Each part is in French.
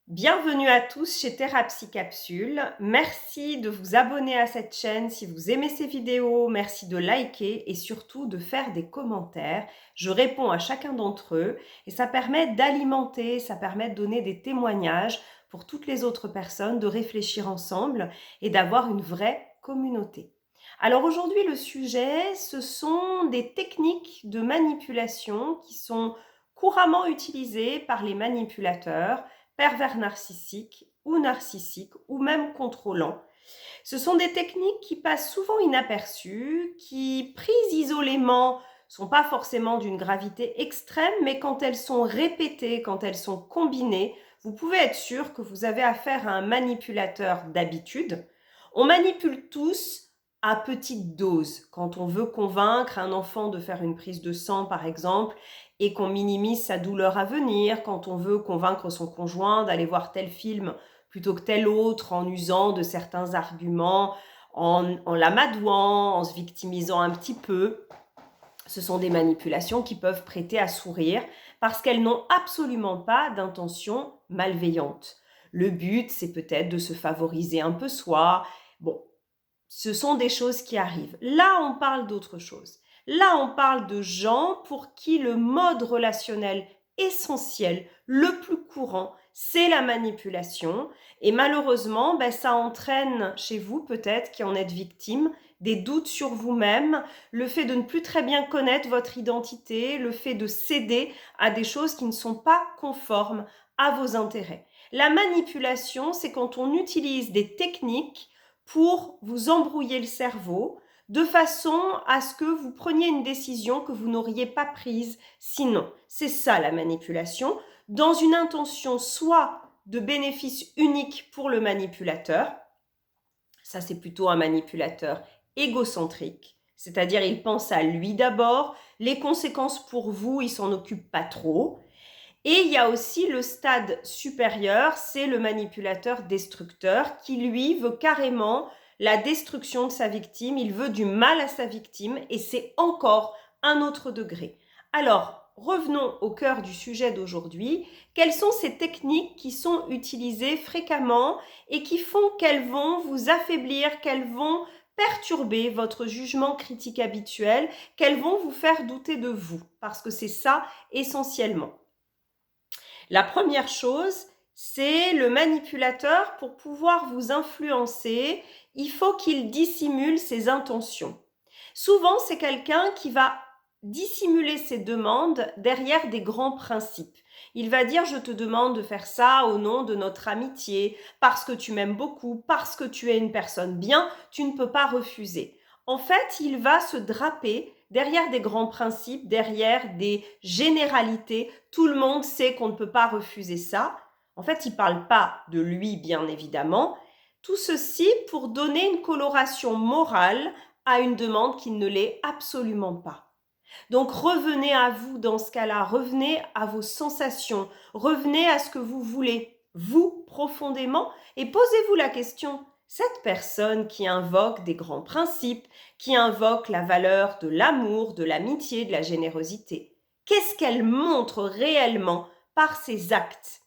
Bienvenue à tous chez Thérapie Capsule. Merci de vous abonner à cette chaîne si vous aimez ces vidéos. Merci de liker et surtout de faire des commentaires. Je réponds à chacun d'entre eux et ça permet d'alimenter, ça permet de donner des témoignages pour toutes les autres personnes, de réfléchir ensemble et d'avoir une vraie communauté. Alors aujourd'hui, le sujet, ce sont des techniques de manipulation qui sont couramment utilisées par les manipulateurs pervers narcissiques ou même contrôlants. Ce sont des techniques qui passent souvent inaperçues, qui, prises isolément, sont pas forcément d'une gravité extrême, mais quand elles sont répétées, quand elles sont combinées, vous pouvez être sûr que vous avez affaire à un manipulateur d'habitude. On manipule tous à petite dose. Quand on veut convaincre un enfant de faire une prise de sang, par exemple, et qu'on minimise sa douleur à venir, quand on veut convaincre son conjoint d'aller voir tel film plutôt que tel autre, en usant de certains arguments, en l'amadouant, en se victimisant un petit peu. Ce sont des manipulations qui peuvent prêter à sourire parce qu'elles n'ont absolument pas d'intention malveillante. Le but, c'est peut-être de se favoriser un peu soi. Bon, ce sont des choses qui arrivent. Là, on parle d'autre chose. Là, on parle de gens pour qui le mode relationnel essentiel, le plus courant, c'est la manipulation. Et malheureusement, ça entraîne chez vous, peut-être, qui en êtes victime, des doutes sur vous-même, le fait de ne plus très bien connaître votre identité, le fait de céder à des choses qui ne sont pas conformes à vos intérêts. La manipulation, c'est quand on utilise des techniques pour vous embrouiller le cerveau, de façon à ce que vous preniez une décision que vous n'auriez pas prise sinon. C'est ça la manipulation, dans une intention soit de bénéfice unique pour le manipulateur, ça c'est plutôt un manipulateur égocentrique, c'est-à-dire il pense à lui d'abord, les conséquences pour vous, il s'en occupe pas trop. Et il y a aussi le stade supérieur, c'est le manipulateur destructeur qui, lui, veut carrément la destruction de sa victime, il veut du mal à sa victime et c'est encore un autre degré. Alors, revenons au cœur du sujet d'aujourd'hui. Quelles sont ces techniques qui sont utilisées fréquemment et qui font qu'elles vont vous affaiblir, qu'elles vont perturber votre jugement critique habituel, qu'elles vont vous faire douter de vous? Parce que c'est ça essentiellement. La première chose, c'est le manipulateur, pour pouvoir vous influencer, il faut qu'il dissimule ses intentions. Souvent, c'est quelqu'un qui va dissimuler ses demandes derrière des grands principes. Il va dire: je te demande de faire ça au nom de notre amitié, parce que tu m'aimes beaucoup, parce que tu es une personne bien, tu ne peux pas refuser. En fait, il va se draper derrière des grands principes, derrière des généralités. Tout le monde sait qu'on ne peut pas refuser ça. En fait, il ne parle pas de lui, bien évidemment. Tout ceci pour donner une coloration morale à une demande qui ne l'est absolument pas. Donc revenez à vous dans ce cas-là, revenez à vos sensations, revenez à ce que vous voulez, vous profondément, et posez-vous la question: cette personne qui invoque des grands principes, qui invoque la valeur de l'amour, de l'amitié, de la générosité, qu'est-ce qu'elle montre réellement par ses actes?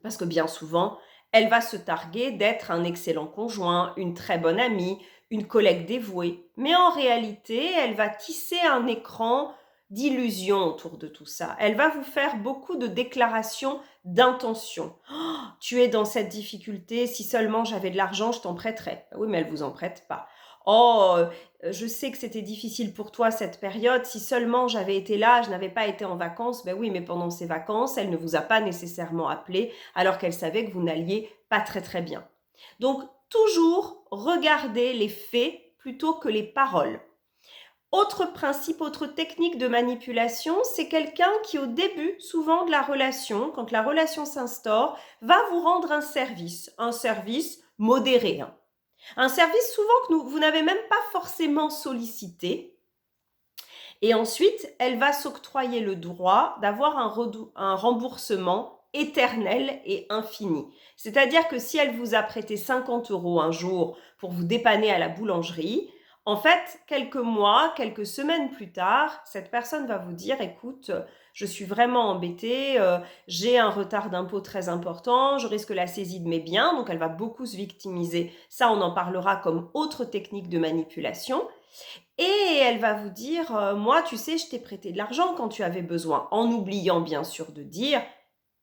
Parce que bien souvent, elle va se targuer d'être un excellent conjoint, une très bonne amie, une collègue dévouée. Mais en réalité, elle va tisser un écran d'illusions autour de tout ça. Elle va vous faire beaucoup de déclarations d'intention. Oh, tu es dans cette difficulté, si seulement j'avais de l'argent, je t'en prêterais. Oui, mais elle vous en prête pas. Oh, je sais que c'était difficile pour toi cette période, si seulement j'avais été là, je n'avais pas été en vacances. Ben oui, mais pendant ces vacances, elle ne vous a pas nécessairement appelé alors qu'elle savait que vous n'alliez pas très très bien. Donc, toujours regarder les faits plutôt que les paroles. Autre principe, autre technique de manipulation, c'est quelqu'un qui au début, souvent de la relation, quand la relation s'instaure, va vous rendre un service modéré. Un service souvent que vous n'avez même pas forcément sollicité. Et ensuite, elle va s'octroyer le droit d'avoir un remboursement éternel et infini. C'est-à-dire que si elle vous a prêté 50 € un jour pour vous dépanner à la boulangerie, en fait, quelques mois, quelques semaines plus tard, cette personne va vous dire: écoute, je suis vraiment embêtée, j'ai un retard d'impôt très important, je risque la saisie de mes biens, donc elle va beaucoup se victimiser. Ça, on en parlera comme autre technique de manipulation. Et elle va vous dire, moi, tu sais, je t'ai prêté de l'argent quand tu avais besoin, en oubliant bien sûr de dire,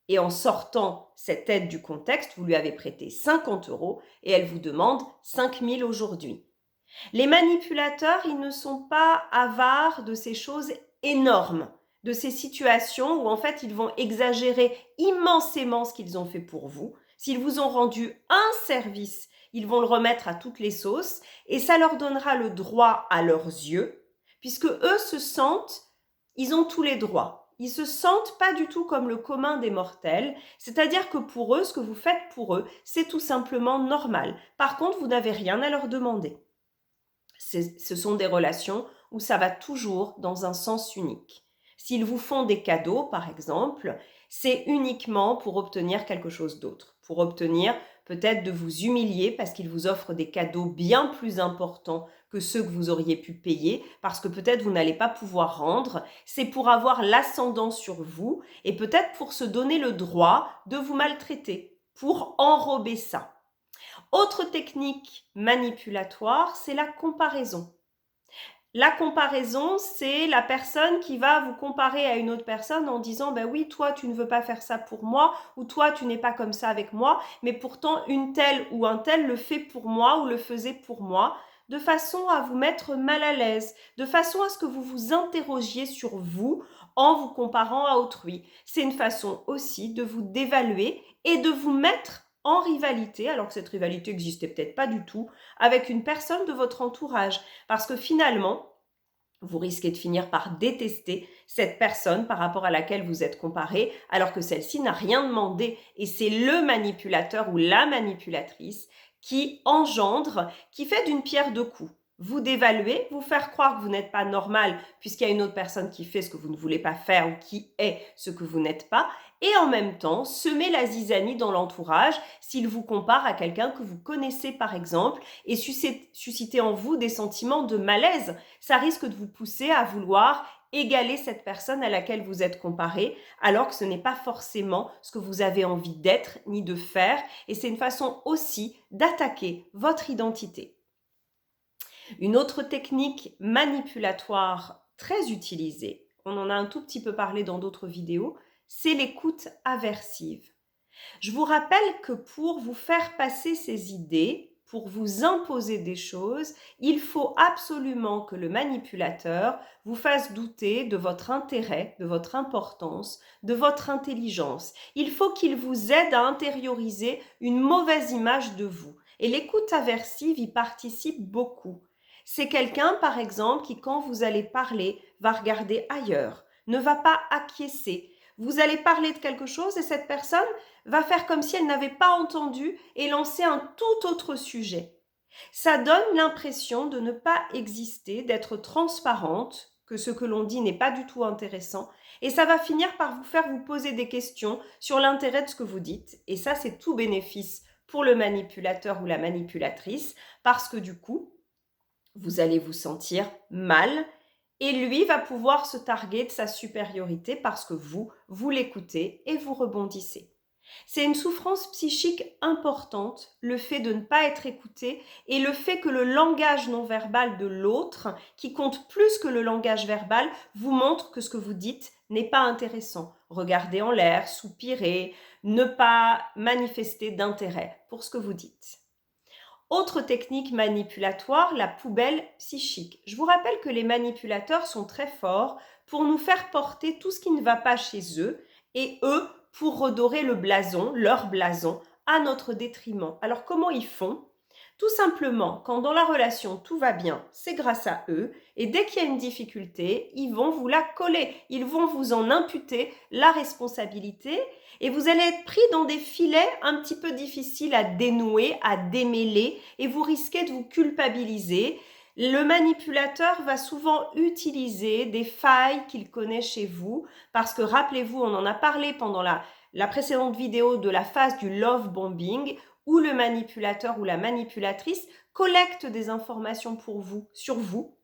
et en sortant cette aide du contexte, vous lui avez prêté 50 € et elle vous demande 5 000 aujourd'hui. Les manipulateurs, ils ne sont pas avares de ces choses énormes, de ces situations où en fait ils vont exagérer immensément ce qu'ils ont fait pour vous. S'ils vous ont rendu un service, ils vont le remettre à toutes les sauces et ça leur donnera le droit à leurs yeux, puisque eux se sentent, ils ont tous les droits. Ils se sentent pas du tout comme le commun des mortels, c'est-à-dire que pour eux, ce que vous faites pour eux, c'est tout simplement normal. Par contre, vous n'avez rien à leur demander. Ce sont des relations où ça va toujours dans un sens unique. S'ils vous font des cadeaux, par exemple, c'est uniquement pour obtenir quelque chose d'autre, pour obtenir peut-être de vous humilier parce qu'ils vous offrent des cadeaux bien plus importants que ceux que vous auriez pu payer, parce que peut-être vous n'allez pas pouvoir rendre. C'est pour avoir l'ascendant sur vous et peut-être pour se donner le droit de vous maltraiter, pour enrober ça. Autre technique manipulatoire, c'est la comparaison. La comparaison, c'est la personne qui va vous comparer à une autre personne en disant ben oui, toi tu ne veux pas faire ça pour moi ou toi tu n'es pas comme ça avec moi, mais pourtant une telle ou un tel le fait pour moi ou le faisait pour moi, de façon à vous mettre mal à l'aise, de façon à ce que vous vous interrogiez sur vous en vous comparant à autrui. C'est une façon aussi de vous dévaluer et de vous mettre en rivalité, alors que cette rivalité n'existait peut-être pas du tout, avec une personne de votre entourage. Parce que finalement, vous risquez de finir par détester cette personne par rapport à laquelle vous êtes comparé, alors que celle-ci n'a rien demandé. Et c'est le manipulateur ou la manipulatrice qui engendre, qui fait d'une pierre deux coups. Vous dévaluer, vous faire croire que vous n'êtes pas normal puisqu'il y a une autre personne qui fait ce que vous ne voulez pas faire ou qui est ce que vous n'êtes pas, et en même temps semer la zizanie dans l'entourage s'il vous compare à quelqu'un que vous connaissez par exemple et susciter en vous des sentiments de malaise. Ça risque de vous pousser à vouloir égaler cette personne à laquelle vous êtes comparé, alors que ce n'est pas forcément ce que vous avez envie d'être ni de faire, et c'est une façon aussi d'attaquer votre identité. Une autre technique manipulatoire très utilisée, on en a un tout petit peu parlé dans d'autres vidéos, c'est l'écoute aversive. Je vous rappelle que pour vous faire passer ces idées, pour vous imposer des choses, il faut absolument que le manipulateur vous fasse douter de votre intérêt, de votre importance, de votre intelligence. Il faut qu'il vous aide à intérioriser une mauvaise image de vous. Et l'écoute aversive y participe beaucoup. C'est quelqu'un, par exemple, qui, quand vous allez parler, va regarder ailleurs, ne va pas acquiescer. Vous allez parler de quelque chose et cette personne va faire comme si elle n'avait pas entendu et lancer un tout autre sujet. Ça donne l'impression de ne pas exister, d'être transparente, que ce que l'on dit n'est pas du tout intéressant, et ça va finir par vous faire vous poser des questions sur l'intérêt de ce que vous dites. Et ça, c'est tout bénéfice pour le manipulateur ou la manipulatrice, parce que du coup, vous allez vous sentir mal et lui va pouvoir se targuer de sa supériorité parce que vous l'écoutez et vous rebondissez. C'est une souffrance psychique importante, le fait de ne pas être écouté et le fait que le langage non verbal de l'autre, qui compte plus que le langage verbal, vous montre que ce que vous dites n'est pas intéressant. Regardez en l'air, soupirer, ne pas manifester d'intérêt pour ce que vous dites. Autre technique manipulatoire, la poubelle psychique. Je vous rappelle que les manipulateurs sont très forts pour nous faire porter tout ce qui ne va pas chez eux et eux pour redorer le blason, leur blason, à notre détriment. Alors comment ils font ? Tout simplement, quand dans la relation tout va bien, c'est grâce à eux, et dès qu'il y a une difficulté, ils vont vous la coller, ils vont vous en imputer la responsabilité, et vous allez être pris dans des filets un petit peu difficiles à dénouer, à démêler, et vous risquez de vous culpabiliser. Le manipulateur va souvent utiliser des failles qu'il connaît chez vous, parce que rappelez-vous, on en a parlé pendant la précédente vidéo de la phase du love bombing, où le manipulateur ou la manipulatrice collecte des informations pour vous, sur vous,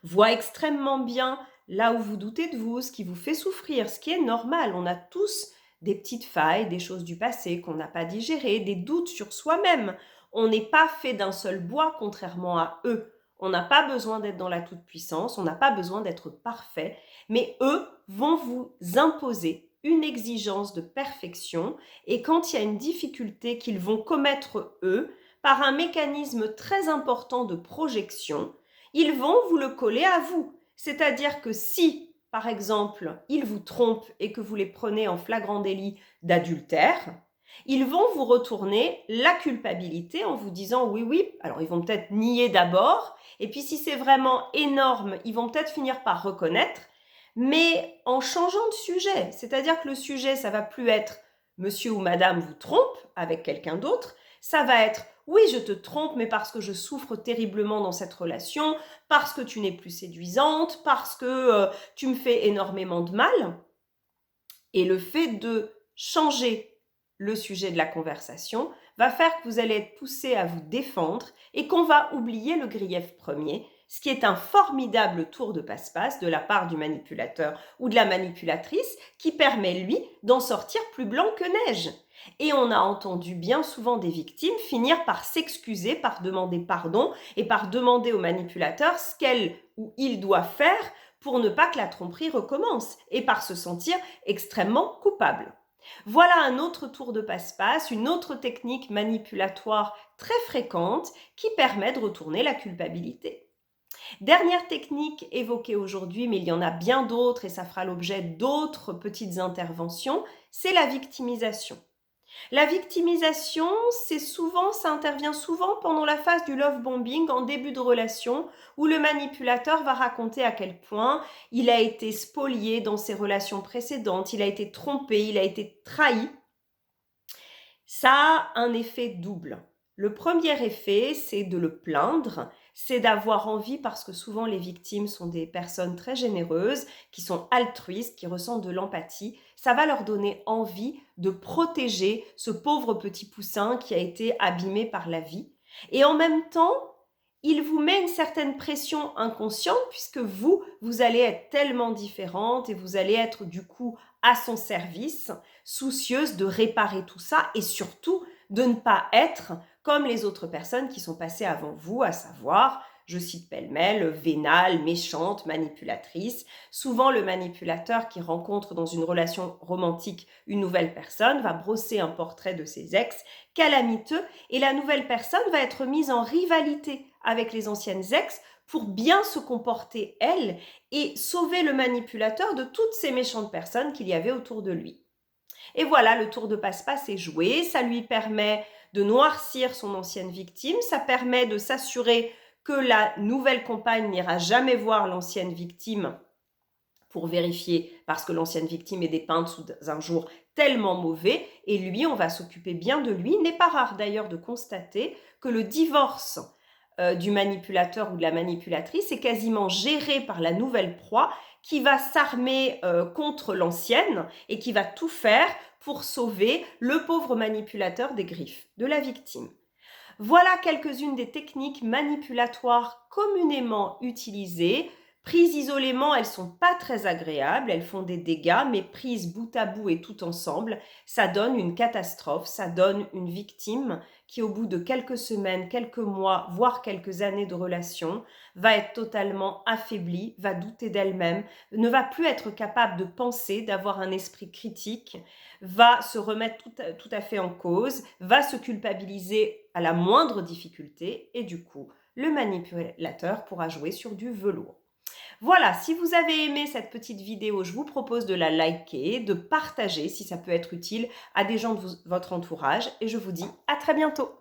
voit extrêmement bien là où vous doutez de vous, ce qui vous fait souffrir, ce qui est normal. On a tous des petites failles, des choses du passé qu'on n'a pas digérées, des doutes sur soi-même. On n'est pas fait d'un seul bois, contrairement à eux. On n'a pas besoin d'être dans la toute-puissance, on n'a pas besoin d'être parfait, mais eux vont vous imposer une exigence de perfection, et quand il y a une difficulté qu'ils vont commettre eux, par un mécanisme très important de projection, ils vont vous le coller à vous. C'est-à-dire que si, par exemple, ils vous trompent et que vous les prenez en flagrant délit d'adultère, ils vont vous retourner la culpabilité en vous disant oui, oui, alors ils vont peut-être nier d'abord, et puis si c'est vraiment énorme, ils vont peut-être finir par reconnaître, mais en changeant de sujet. C'est-à-dire que le sujet, ça va plus être monsieur ou madame vous trompe avec quelqu'un d'autre, ça va être oui, je te trompe, mais parce que je souffre terriblement dans cette relation, parce que tu n'es plus séduisante, parce que tu me fais énormément de mal. Et le fait de changer le sujet de la conversation va faire que vous allez être poussé à vous défendre et qu'on va oublier le grief premier, ce qui est un formidable tour de passe-passe de la part du manipulateur ou de la manipulatrice qui permet, lui, d'en sortir plus blanc que neige. Et on a entendu bien souvent des victimes finir par s'excuser, par demander pardon et par demander au manipulateur ce qu'elle ou il doit faire pour ne pas que la tromperie recommence et par se sentir extrêmement coupable. Voilà un autre tour de passe-passe, une autre technique manipulatoire très fréquente qui permet de retourner la culpabilité. Dernière technique évoquée aujourd'hui, mais il y en a bien d'autres et ça fera l'objet d'autres petites interventions, c'est la victimisation. La victimisation, ça intervient souvent pendant la phase du love bombing, en début de relation, où le manipulateur va raconter à quel point il a été spolié dans ses relations précédentes, il a été trompé, il a été trahi. Ça a un effet double. Le premier effet, c'est de le plaindre, c'est d'avoir envie, parce que souvent les victimes sont des personnes très généreuses, qui sont altruistes, qui ressentent de l'empathie. Ça va leur donner envie de protéger ce pauvre petit poussin qui a été abîmé par la vie. Et en même temps, il vous met une certaine pression inconsciente, puisque vous allez être tellement différente et vous allez être du coup à son service, soucieuse de réparer tout ça et surtout de ne pas être comme les autres personnes qui sont passées avant vous, à savoir, je cite pêle-mêle, vénale, méchante, manipulatrice. Souvent, le manipulateur qui rencontre dans une relation romantique une nouvelle personne va brosser un portrait de ses ex calamiteux et la nouvelle personne va être mise en rivalité avec les anciennes ex pour bien se comporter, elle, et sauver le manipulateur de toutes ces méchantes personnes qu'il y avait autour de lui. Et voilà, le tour de passe-passe est joué, ça lui permet de noircir son ancienne victime, ça permet de s'assurer que la nouvelle compagne n'ira jamais voir l'ancienne victime pour vérifier, parce que l'ancienne victime est dépeinte sous un jour tellement mauvais, et lui, on va s'occuper bien de lui. Il n'est pas rare d'ailleurs de constater que le divorce du manipulateur ou de la manipulatrice est quasiment géré par la nouvelle proie qui va s'armer contre l'ancienne et qui va tout faire pour sauver le pauvre manipulateur des griffes de la victime. Voilà quelques-unes des techniques manipulatoires communément utilisées. Prises isolément, elles ne sont pas très agréables, elles font des dégâts, mais prises bout à bout et tout ensemble, ça donne une catastrophe, ça donne une victime qui, au bout de quelques semaines, quelques mois, voire quelques années de relation, va être totalement affaiblie, va douter d'elle-même, ne va plus être capable de penser, d'avoir un esprit critique, va se remettre tout à fait en cause, va se culpabiliser à la moindre difficulté et du coup, le manipulateur pourra jouer sur du velours. Voilà, si vous avez aimé cette petite vidéo, je vous propose de la liker, de partager si ça peut être utile à des gens de votre entourage et je vous dis à très bientôt.